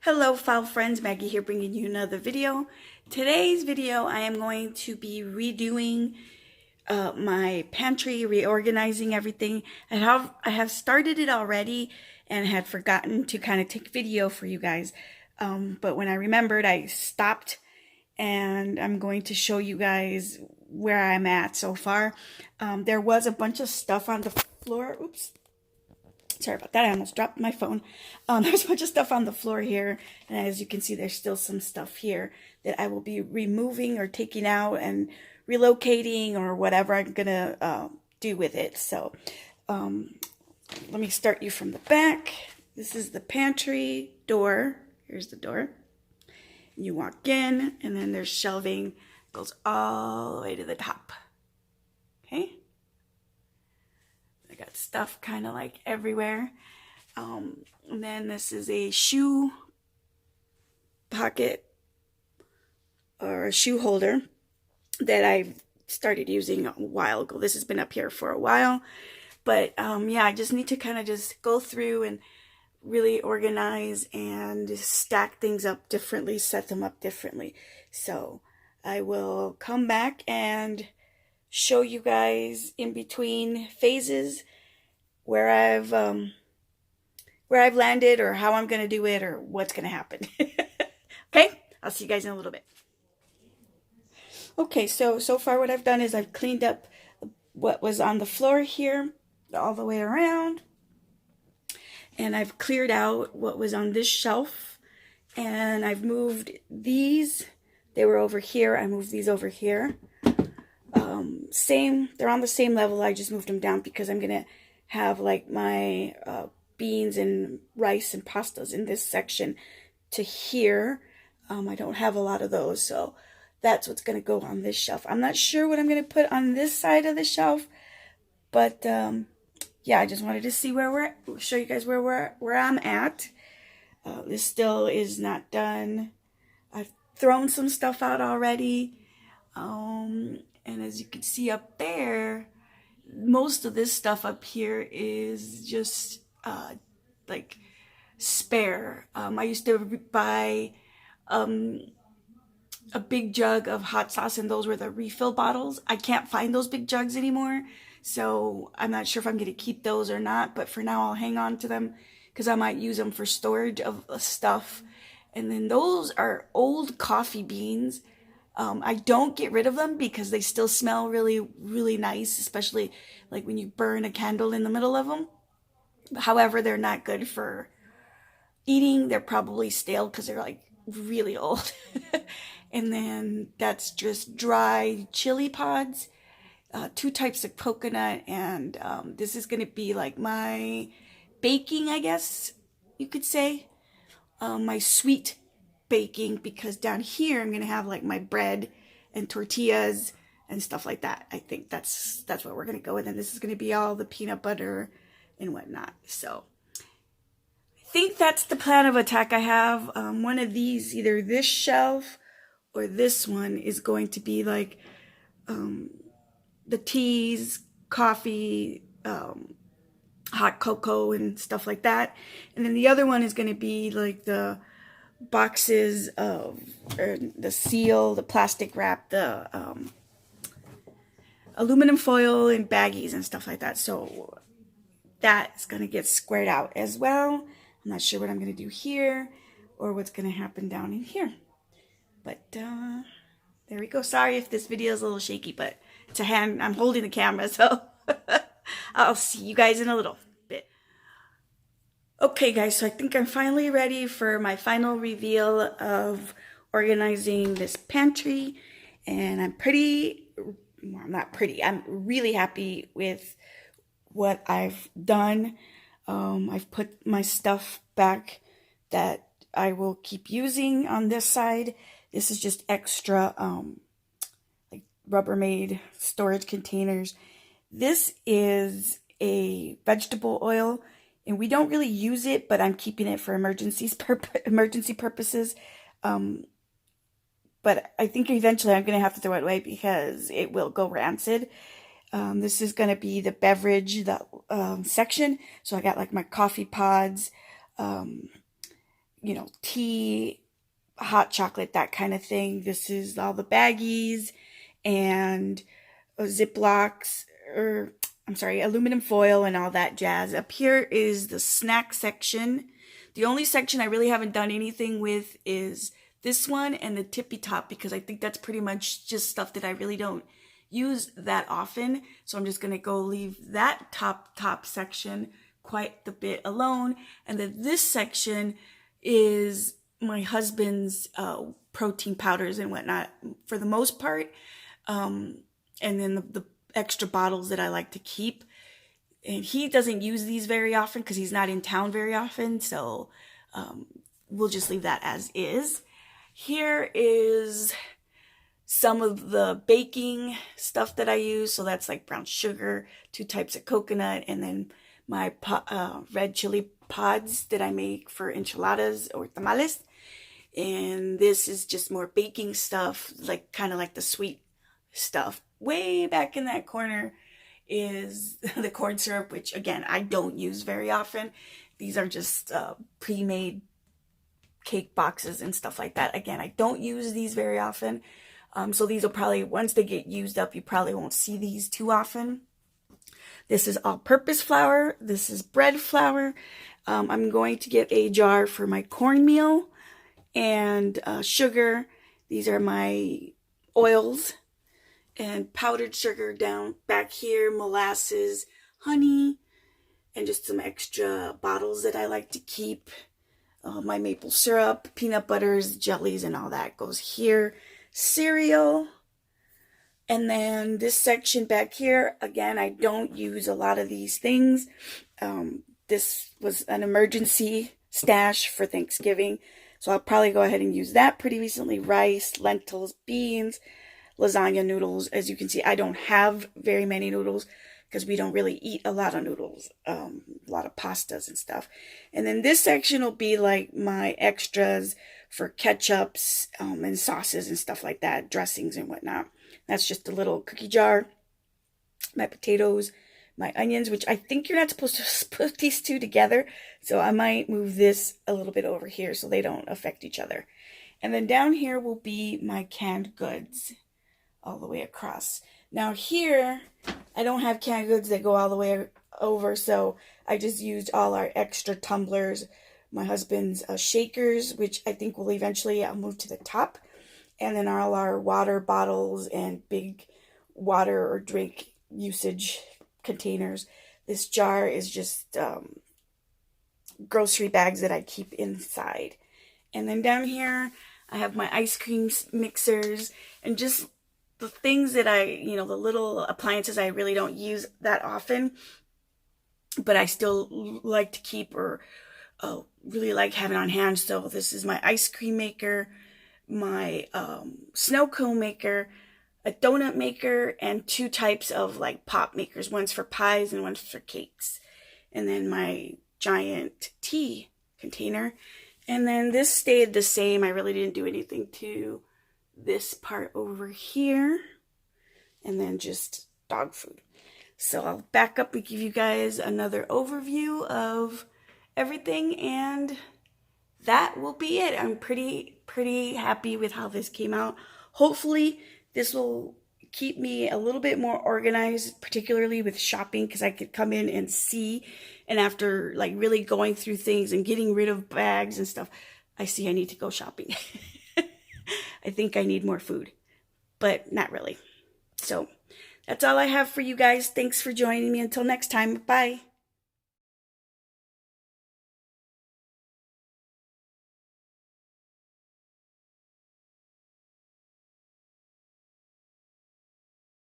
Hello fowl friends, Maggie here bringing you another video. Today's video I am going to be redoing my pantry, reorganizing everything. I have started it already and had forgotten to kind of take video for you guys. But when I remembered, I stopped, and I'm going to show you guys where I'm at so far. There was a bunch of stuff on the floor. Oops. Sorry about that, I almost dropped my phone. There's a bunch of stuff on the floor here, and as you can see, there's still some stuff here that I will be removing or taking out and relocating or whatever I'm gonna do with it. So let me start you from the back. This is the pantry door. Here's the door. You walk in, and then there's shelving, goes all the way to the top. Okay. I got stuff kind of like everywhere. And then this is a shoe pocket or a shoe holder that I started using a while ago. This has been up here for a while. But yeah, I just need to kind of just go through and really organize and stack things up differently, set them up differently. So I will come back and show you guys in between phases where I've landed or how I'm gonna do it or what's gonna happen. Okay, I'll see you guys in a little bit. Okay, so far what I've done is I've cleaned up what was on the floor here all the way around, and I've cleared out what was on this shelf, and I've moved these. They were over here. I moved these over here. They're on the same level. I just moved them down because I'm gonna have like my beans and rice and pastas in this section to here. I don't have a lot of those, so that's what's gonna go on this shelf. I'm not sure what I'm gonna put on this side of the shelf, but yeah, I just wanted to see show you guys where I'm at. This still is not done. I've thrown some stuff out already. And as you can see up there, most of this stuff up here is just like spare. I used to buy a big jug of hot sauce, and those were the refill bottles. I can't find those big jugs anymore, so I'm not sure if I'm going to keep those or not, but for now I'll hang on to them because I might use them for storage of stuff. And then those are old coffee beans. I don't get rid of them because they still smell really, really nice, especially like when you burn a candle in the middle of them. However, they're not good for eating. They're probably stale because they're like really old. And then that's just dry chili pods, 2 types of coconut, and this is going to be like my baking, I guess you could say, my sweet baking, because down here I'm gonna have like my bread and tortillas and stuff like that. I think that's what we're gonna go with, and this is gonna be all the peanut butter and whatnot. So I think that's the plan of attack. I have one of these, either this shelf or this one, is going to be like the teas, coffee, hot cocoa and stuff like that, and then the other one is going to be like the boxes of the seal, the plastic wrap, the aluminum foil and baggies and stuff like that. So that's going to get squared out as well. I'm not sure what I'm going to do here or what's going to happen down in here, but there we go. Sorry if this video is a little shaky, but it's a hand. I'm holding the camera, so I'll see you guys in a little bit. Okay guys, so I think I'm finally ready for my final reveal of organizing this pantry, and I'm really happy with what I've done. I've put my stuff back that I will keep using on this side. This is just extra like Rubbermaid storage containers. This is a vegetable oil, and we don't really use it, but I'm keeping it for emergency purposes. But I think eventually I'm going to have to throw it away because it will go rancid. This is going to be the beverage section. So I got like my coffee pods, tea, hot chocolate, that kind of thing. This is all the baggies and Ziplocs, or I'm sorry, aluminum foil and all that jazz. Up here is the snack section. The only section I really haven't done anything with is this one and the tippy top, because I think that's pretty much just stuff that I really don't use that often. So I'm just going to go leave that top section quite a bit alone. And then this section is my husband's protein powders and whatnot for the most part. And then the extra bottles that I like to keep. And he doesn't use these very often because he's not in town very often. So we'll just leave that as is. Here is some of the baking stuff that I use. So that's like brown sugar, 2 types of coconut, and then my red chili pods that I make for enchiladas or tamales. And this is just more baking stuff, like kind of like the sweet stuff. Way back in that corner is the corn syrup, which again, I don't use very often. These are just pre-made cake boxes and stuff like that. Again, I don't use these very often. So these will probably, once they get used up, you probably won't see these too often. This is all-purpose flour. This is bread flour. I'm going to get a jar for my cornmeal and sugar. These are my oils and powdered sugar down back here, molasses, honey, and just some extra bottles that I like to keep. My maple syrup, peanut butters, jellies, and all that goes here. Cereal. And then this section back here, again, I don't use a lot of these things. This was an emergency stash for Thanksgiving, so I'll probably go ahead and use that pretty recently. Rice, lentils, beans, lasagna noodles. As you can see, I don't have very many noodles because we don't really eat a lot of noodles, a lot of pastas and stuff. And then this section will be like my extras for ketchups and sauces and stuff like that, dressings and whatnot. That's just a little cookie jar. My potatoes, my onions, which I think you're not supposed to put these two together. So I might move this a little bit over here so they don't affect each other. And then down here will be my canned goods all the way across. Now here, I don't have canned goods that go all the way over, so I just used all our extra tumblers, my husband's shakers, which I think will eventually I'll move to the top, and then all our water bottles and big water or drink usage containers. This jar is just grocery bags that I keep inside. And then down here, I have my ice cream mixers and just the things that the little appliances I really don't use that often, but I still like to keep or really like having on hand. So this is my ice cream maker, my snow cone maker, a donut maker, and 2 types of like pop makers. One's for pies and one's for cakes. And then my giant tea container. And then this stayed the same. I really didn't do anything to this part over here. And then just dog food. So I'll back up and give you guys another overview of everything, and that will be it. I'm pretty happy with how this came out. Hopefully this will keep me a little bit more organized, particularly with shopping, because I could come in and see, and after like really going through things and getting rid of bags and stuff, I see I need to go shopping. I think I need more food, but not really. So that's all I have for you guys. Thanks for joining me. Until next time, bye.